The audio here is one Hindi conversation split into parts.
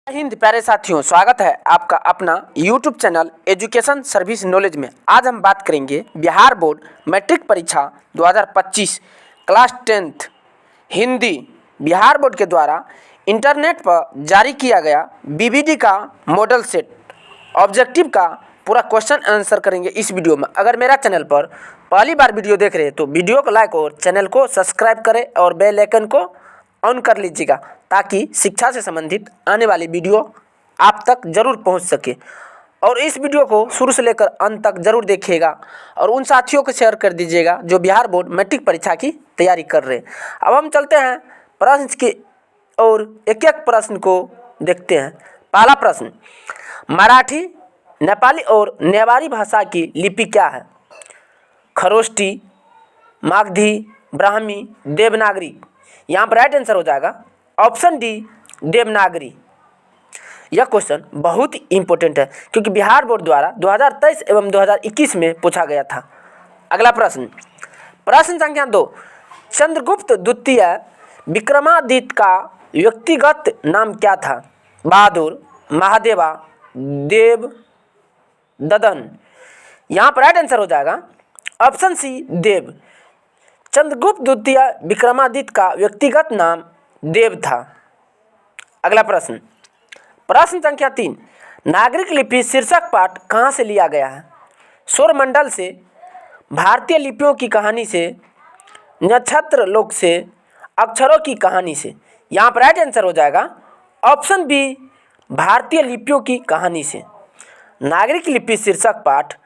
हिंद प्यारे साथियों, स्वागत है आपका अपना YouTube channel education service knowledge में। आज हम बात करेंगे बिहार बोर्ड मैट्रिक परीक्षा 2025 class 10th Hindi Bihar board के द्वारा इंटरनेट पर जारी किया गया बीबीडी का मॉडल सेट ऑब्जेक्टिव का पूरा क्वेश्चन आंसर करेंगे इस वीडियो में। अगर मेरा चैनल पर पहली बार वीडियो देख रहे हैं तो वीडियो को लाइक और चैनल को सब्सक्राइब करें और बेल आइकन को ऑन कर लीजिएगा ताकि शिक्षा से संबंधित आने वाली वीडियो आप तक जरूर पहुंच सके। और इस वीडियो को शुरू से लेकर अंत तक जरूर देखिएगा और उन साथियों को शेयर कर दीजिएगा जो बिहार बोर्ड मैट्रिक परीक्षा की तैयारी कर रहे हैं। अब हम चलते हैं प्रश्न की और एक एक प्रश्न को देखते हैं। पहला प्रश्न, मराठी, नेपाली और नेवारी भाषा की लिपि क्या है? खरोष्टी, मागधी, ब्राह्मी, देवनागरी। यहाँ पर राइट आंसर हो जाएगा ऑप्शन डी, देवनागरी। यह क्वेश्चन बहुत ही इंपॉर्टेंट है क्योंकि बिहार बोर्ड द्वारा 2023 एवं 2021 में पूछा गया था। अगला प्रश्न, प्रश्न संख्या 2, चंद्रगुप्त द्वितीय विक्रमादित्य का व्यक्तिगत नाम क्या था? बहादुर, महादेवा, देव ददन। यहाँ पर राइट आंसर हो जाएगा ऑप्शन सी, देव। चंद्रगुप्त द्वितीय विक्रमादित्य का व्यक्तिगत नाम देव था। अगला प्रश्न, प्रश्न संख्या 3, नागरिक लिपि शीर्षक पाठ कहाँ से लिया गया है? सौरमंडल से, भारतीय लिपियों की कहानी से, नक्षत्र लोक से, अक्षरों की कहानी से। यहाँ पर राइट आंसर हो जाएगा ऑप्शन बी, भारतीय लिपियों की कहानी से। नागरिक लिपि शीर्षक पाठ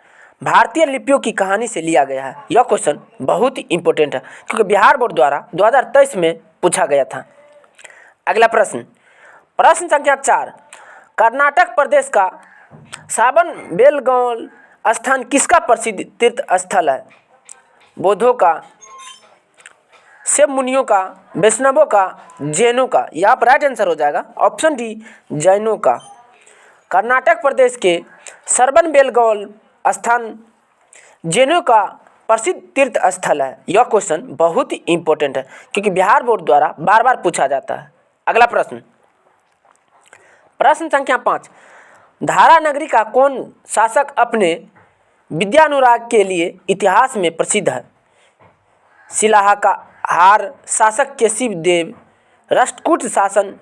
भारतीय लिपियों की कहानी से लिया गया है। यह क्वेश्चन बहुत ही इंपॉर्टेंट है क्योंकि बिहार बोर्ड द्वारा 2023 में पूछा गया था। अगला प्रश्न, प्रश्न संख्या 4, कर्नाटक प्रदेश का साबन बेलगौल स्थान किसका प्रसिद्ध तीर्थ स्थल है? बौद्धों का, शिव मुनियों का, वैष्णवों का, जैनों का। यहाँ पर राइट आंसर हो जाएगा ऑप्शन डी, जैनों का। कर्नाटक प्रदेश के सरबन बेलगौल स्थान जैनों का प्रसिद्ध तीर्थ स्थल है। यह क्वेश्चन बहुत ही इंपॉर्टेंट है क्योंकि बिहार बोर्ड द्वारा बार बार पूछा जाता है। अगला प्रश्न, प्रश्न संख्या 5, धारा नगरी का कौन शासक अपने विद्यानुराग के लिए इतिहास में प्रसिद्ध है? शिलाहार शासक केशिव देव, राष्ट्रकूट शासन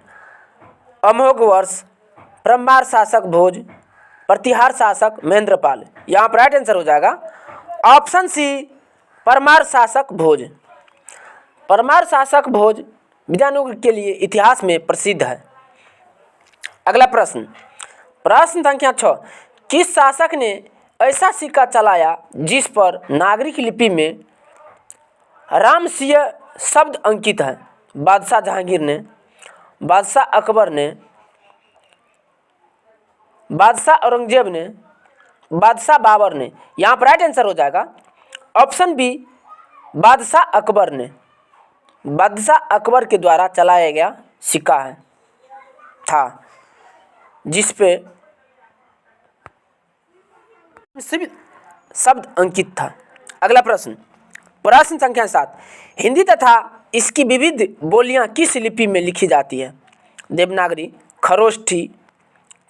अमोघ वर्ष, परमार शासक भोज, प्रतिहार शासक महेंद्रपाल। यहाँ पर राइट आंसर हो जाएगा ऑप्शन सी, परमार शासक भोज। परमार शासक भोज विद्यानुराग के लिए इतिहास में प्रसिद्ध है। अगला प्रश्न, प्रश्न संख्या 6, किस शासक ने ऐसा सिक्का चलाया जिस पर नागरिक लिपि में रामसिंह शब्द अंकित है? बादशाह जहांगीर ने, बादशाह अकबर ने, बादशाह औरंगजेब ने, बादशाह बाबर ने। यहाँ पर राइट आंसर हो जाएगा ऑप्शन बी, बादशाह अकबर ने। बादशाह अकबर के द्वारा चलाया गया सिक्का है था जिस पे शब्द अंकित था। अगला प्रश्न, प्रश्न संख्या 7, हिंदी तथा इसकी विविध बोलियां किस लिपि में लिखी जाती है? देवनागरी, खरोष्ठी,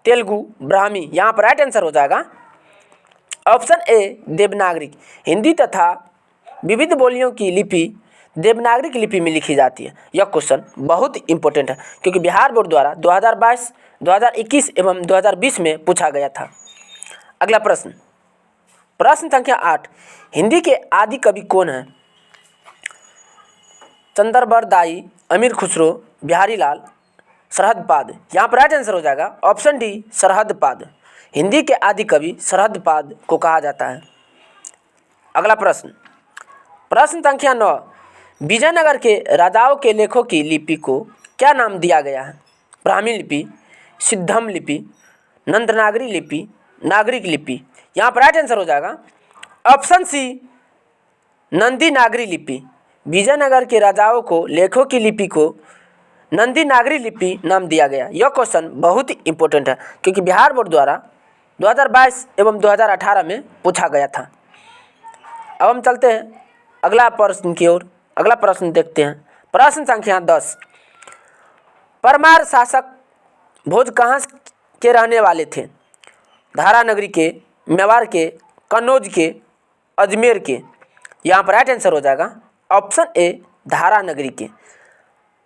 तेलुगु, ब्राह्मी। यहाँ पर राइट आंसर हो जाएगा ऑप्शन ए, देवनागरी। हिंदी तथा विविध बोलियों की लिपि देवनागरी की लिपि में लिखी जाती है। यह क्वेश्चन बहुत इंपॉर्टेंट है क्योंकि बिहार बोर्ड द्वारा 2022, 2021 एवं 2020 में पूछा गया था। अगला प्रश्न, प्रश्न संख्या 8, हिंदी के आदि कवि कौन हैं? चंद्रबरदाई, अमीर खुसरो, बिहारी लाल, सरहदपाद। यहाँ पर राइट आंसर हो जाएगा ऑप्शन डी, सरहदपाद। हिंदी के आदि कवि सरहदपाद को कहा जाता है। अगला प्रश्न, प्रश्न संख्या 9, विजयनगर के राजाओं के लेखों की लिपि को क्या नाम दिया गया है? ब्राह्मी लिपि, सिद्धम लिपि, नंदनागरी लिपि, नागरिक लिपि। यहाँ पर राइट आंसर हो जाएगा ऑप्शन सी, नंदी नागरी लिपि। विजयनगर के राजाओं को लेखों की लिपि को नंदी नागरी लिपि नाम दिया गया। यह क्वेश्चन बहुत ही इंपॉर्टेंट है क्योंकि बिहार बोर्ड द्वारा 2022 एवं 2018 में पूछा गया था। अब हम चलते हैं अगला प्रश्न की ओर। अगला प्रश्न देखते हैं। प्रश्न संख्या 10, परमार शासक भोज कहाँ के रहने वाले थे? धारा नगरी के, मेवाड़ के, कन्नौज के, अजमेर के। यहाँ पर राइट आंसर हो जाएगा ऑप्शन ए धारा नगरी के।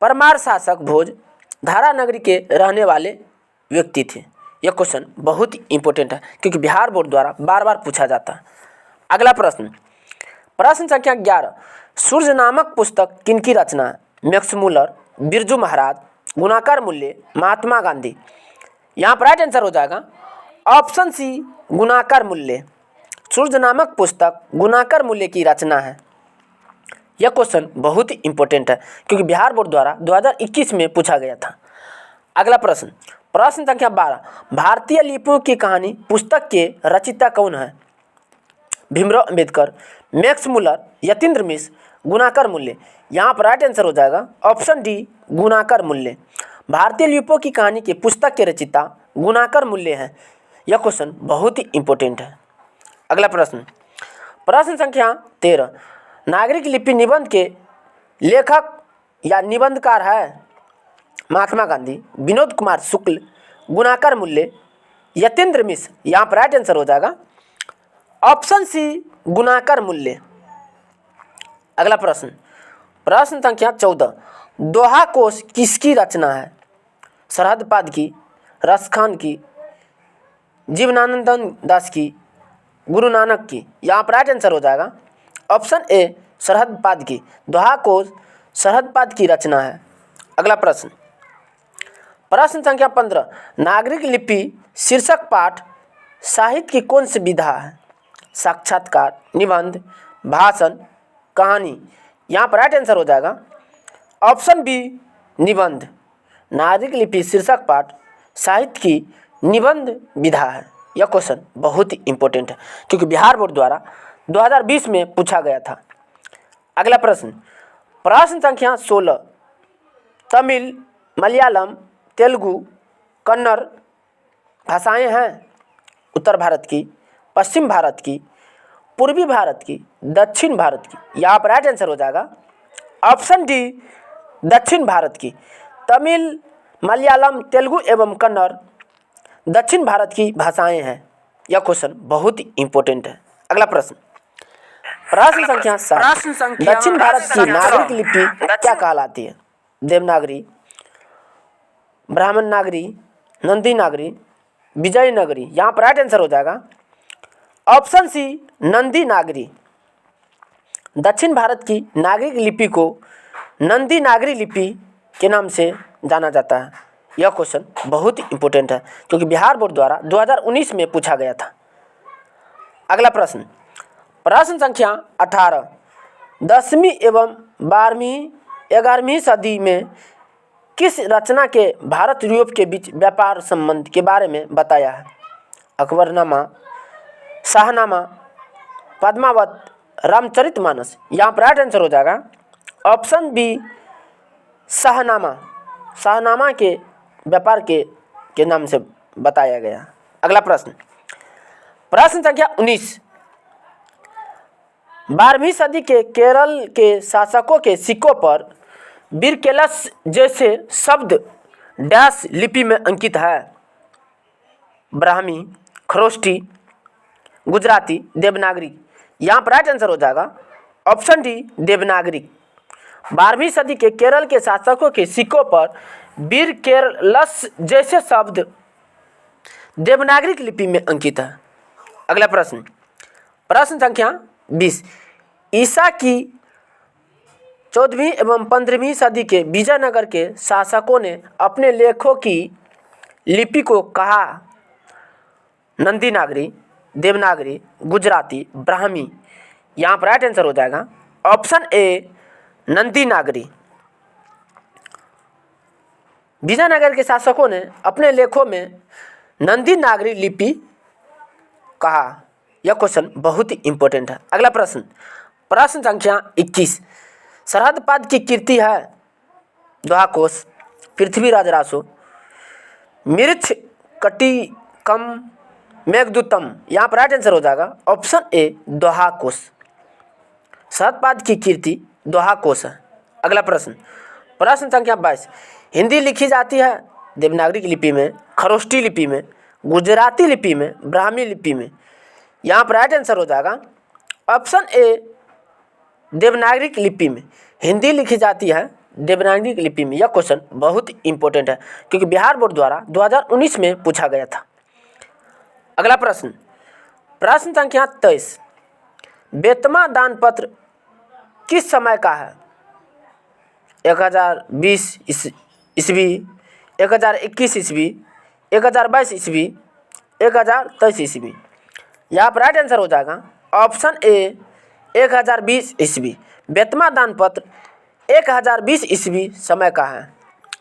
परमार शासक भोज धारा नगरी के रहने वाले व्यक्ति थे। यह क्वेश्चन बहुत ही इंपॉर्टेंट है क्योंकि बिहार बोर्ड द्वारा बार बार पूछा जाता है। अगला प्रश्न, प्रश्न संख्या 11, सूर्य नामक पुस्तक किनकी रचना है? मैक्स मुलर, बिरजू महाराज, गुणाकर मूल्य, महात्मा गांधी। यहाँ पर राइट आंसर हो जाएगा ऑप्शन सी गुणाकर मूल्य। सूर्य नामक पुस्तक गुणाकर मूल्य की रचना है। यह क्वेश्चन बहुत ही इंपॉर्टेंट है क्योंकि बिहार बोर्ड द्वारा 2021 में पूछा गया था। अगला प्रश्न, प्रश्न संख्या 12, भारतीय लिपियों की कहानी पुस्तक के रचयिता कौन है? भीमराव अंबेडकर, मैक्स मुलर, यतीन्द्र मिश्र, गुणाकर मूल्य। यहाँ पर राइट आंसर हो जाएगा ऑप्शन डी गुणाकर मूल्य। भारतीय लिपियों की कहानी के पुस्तक के रचयिता गुणाकर मूल्य हैं। यह क्वेश्चन बहुत ही इंपॉर्टेंट है। अगला प्रश्न, प्रश्न संख्या 13, नागरिक लिपि निबंध के लेखक या निबंधकार है? महात्मा गांधी, विनोद कुमार शुक्ल, गुणाकर मूल्य, यतीन्द्र मिश्र। यहाँ पर राइट आंसर हो जाएगा ऑप्शन सी गुणाकर मूल्य। अगला प्रश्न, प्रश्न संख्या 14, दोहा कोश किसकी रचना है? सरहद पाद की, रसखान की, जीवनानंद दास की, गुरु नानक की। यहाँ पर राइट आंसर हो जाएगा ऑप्शन ए सरहद पाद की। दोहा कोश सरहद पाद की रचना है। अगला प्रश्न, प्रश्न संख्या 15, नागरिक लिपि शीर्षक पाठ साहित्य की कौन सी विधा है? साक्षात्कार, निबंध, भाषण, कहानी। यहाँ पर राइट आंसर हो जाएगा ऑप्शन बी निबंध। नागरिक लिपि शीर्षक पाठ साहित्य की निबंध विधा है। यह क्वेश्चन बहुत ही इंपॉर्टेंट है क्योंकि बिहार बोर्ड द्वारा 2020 में पूछा गया था। अगला प्रश्न, प्रश्न संख्या 16, तमिल, मलयालम, तेलुगु, कन्नड़ भाषाएं हैं उत्तर भारत की, पश्चिम भारत की, पूर्वी भारत की, दक्षिण भारत की। यहाँ पर राइट आंसर हो जाएगा ऑप्शन डी दक्षिण भारत की। तमिल, मलयालम, तेलुगु एवं कन्नड़ दक्षिण भारत की भाषाएं हैं। यह क्वेश्चन बहुत ही इंपॉर्टेंट है। अगला प्रश्न, प्रश्न संख्या 7, दक्षिण भारत की नागरिक लिपि क्या कहलाती है? देवनागरी, ब्राह्मण नागरी, नंदी नागरी, विजय नगरी। यहाँ पर राइट आंसर हो जाएगा ऑप्शन सी नंदी नागरी। दक्षिण भारत की नागरिक लिपि को नंदी नागरी लिपि के नाम से जाना जाता है। यह क्वेश्चन बहुत ही इंपॉर्टेंट है क्योंकि बिहार बोर्ड द्वारा 2019 में पूछा गया था। अगला प्रश्न, प्रश्न संख्या 18, 10वीं एवं 12वीं 11वीं सदी में किस रचना के भारत यूरोप के बीच व्यापार संबंध के बारे में बताया है? अकबरनामा, शाहनामा, पद्मावत, रामचरितमानस। यहाँ पर राइट आंसर हो जाएगा ऑप्शन बी शाहनामा। शाहनामा के व्यापार के नाम से बताया गया। अगला प्रश्न, प्रश्न संख्या 19, 12वीं सदी के केरल के शासकों के सिक्कों पर बिरकेलस जैसे शब्द डैश लिपि में अंकित है? ब्राह्मी, खरोष्टी, गुजराती, देवनागरी। यहाँ पर राइट आंसर हो जाएगा ऑप्शन डी देवनागरी। 12वीं सदी के केरल के शासकों के सिक्कों पर बिरकेलस जैसे शब्द देवनागरी लिपि में अंकित है। अगला प्रश्न, प्रश्न संख्या 20, ईसा की 14वीं एवं 15वीं सदी के विजयनगर के शासकों ने अपने लेखों की लिपि को कहा? नंदी नागरी, देवनागरी, गुजराती, ब्राह्मी। यहाँ पर राइट आंसर हो जाएगा ऑप्शन ए नंदी नागरी। विजयनगर के शासकों ने अपने लेखों में नंदी नागरी लिपि कहा। यह क्वेश्चन बहुत ही इंपॉर्टेंट है। अगला प्रश्न, प्रश्न संख्या 21, सरहद पाद की कीर्ति है? दोहा कोश, पृथ्वीराज रासो, मिर्च कटिकम, मेघदूतम। यहाँ पर राइट आंसर हो जाएगा ऑप्शन ए दोहा कोश। सरहद पाद की कीर्ति दोहा कोश है। अगला प्रश्न, प्रश्न संख्या 22, हिंदी लिखी जाती है देवनागरी लिपि में, खरोष्टी लिपि में, गुजराती लिपि में, ब्राह्मी लिपि में। यहाँ पर राइट आंसर हो जाएगा ऑप्शन ए देवनागरी लिपि में। हिंदी लिखी जाती है देवनागरी लिपि में। यह क्वेश्चन बहुत इंपॉर्टेंट है क्योंकि बिहार बोर्ड द्वारा 2019 में पूछा गया था। अगला प्रश्न, प्रश्न संख्या 23, बेतमा दान पत्र किस समय का है? 1020 ईस्वी, 1021 ईस्वी, 1022 ईस्वी, 1023 ईस्वी। यहाँ पर राइट आंसर हो जाएगा ऑप्शन ए 1020 ईस्वी। बेतमा दान पत्र 1020 ईस्वी समय का है।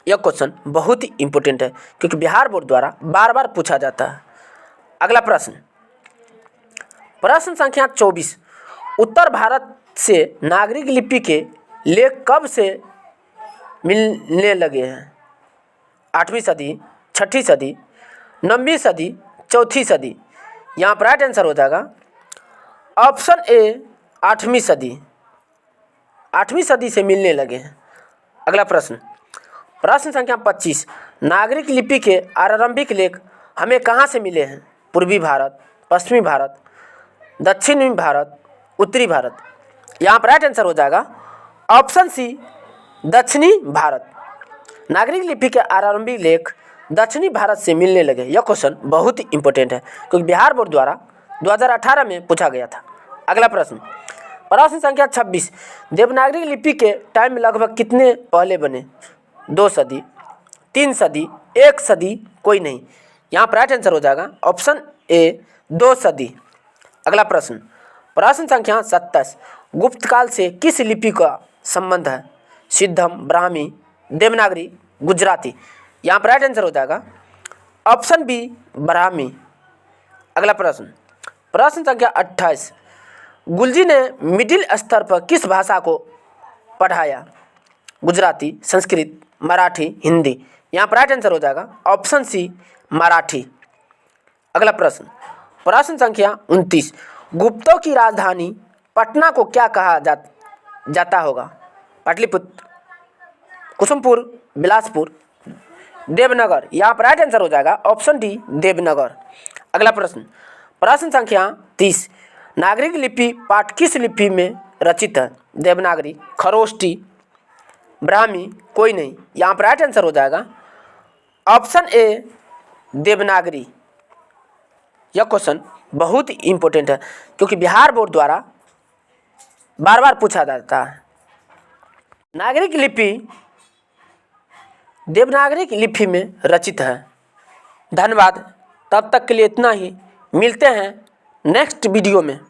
यह क्वेश्चन बहुत ही इंपॉर्टेंट है क्योंकि बिहार बोर्ड द्वारा बार बार पूछा जाता है। अगला प्रश्न, प्रश्न संख्या 24, उत्तर भारत से नागरिक लिपि के लेख कब से मिलने लगे हैं? 8वीं सदी, 6ठी सदी, 9वीं सदी, 4थी सदी। यहाँ पर राइट आंसर हो जाएगा ऑप्शन ए 8वीं सदी। 8वीं सदी से मिलने लगे हैं। अगला प्रश्न, प्रश्न संख्या 25, नागरिक लिपि के आरंभिक लेख हमें कहाँ से मिले हैं? पूर्वी भारत, पश्चिमी भारत, दक्षिणी भारत, उत्तरी भारत। यहाँ पर राइट आंसर हो जाएगा ऑप्शन सी दक्षिणी भारत। नागरिक लिपि के आरंभिक लेख दक्षिणी भारत से मिलने लगे। यह क्वेश्चन बहुत ही इंपॉर्टेंट है क्योंकि बिहार बोर्ड द्वारा 2018 में पूछा गया था। अगला प्रश्न, प्रश्न संख्या 26, देवनागरी लिपि के टाइम लगभग कितने पहले बने? 2 सदी, 3 सदी, 1 सदी, कोई नहीं। यहाँ पर राइट आंसर हो जाएगा ऑप्शन ए 2 सदी। अगला प्रश्न, प्रश्न संख्या 27, गुप्त काल से किस लिपि का संबंध है? सिद्धम, ब्राह्मी, देवनागरी, गुजराती। यहाँ पर राइट आंसर हो जाएगा ऑप्शन बी ब्राह्मी। अगला प्रश्न, प्रश्न संख्या 28, गुलजी ने मिडिल स्तर पर किस भाषा को पढ़ाया? गुजराती, संस्कृत, मराठी, हिंदी। यहाँ पर राइट आंसर हो जाएगा ऑप्शन सी मराठी। अगला प्रश्न, प्रश्न संख्या 29, गुप्तों की राजधानी पटना को क्या कहा जाता होगा? पाटलिपुत्र, कुसुमपुर, बिलासपुर, देवनगर। यहाँ पर राइट आंसर हो जाएगा ऑप्शन डी देवनगर। अगला प्रश्न, प्रश्न संख्या 30, नागरिक लिपि पाठ किस लिपि में रचित है? देवनागरी, खरोष्टी, ब्राह्मी, कोई नहीं। यहाँ पर राइट आंसर हो जाएगा ऑप्शन ए देवनागरी। यह क्वेश्चन बहुत ही इंपॉर्टेंट है क्योंकि बिहार बोर्ड द्वारा बार बार पूछा जाता है। नागरिक लिपि देवनागरी लिपि में रचित है। धन्यवाद। तब तक के लिए इतना ही। मिलते हैं नेक्स्ट वीडियो में।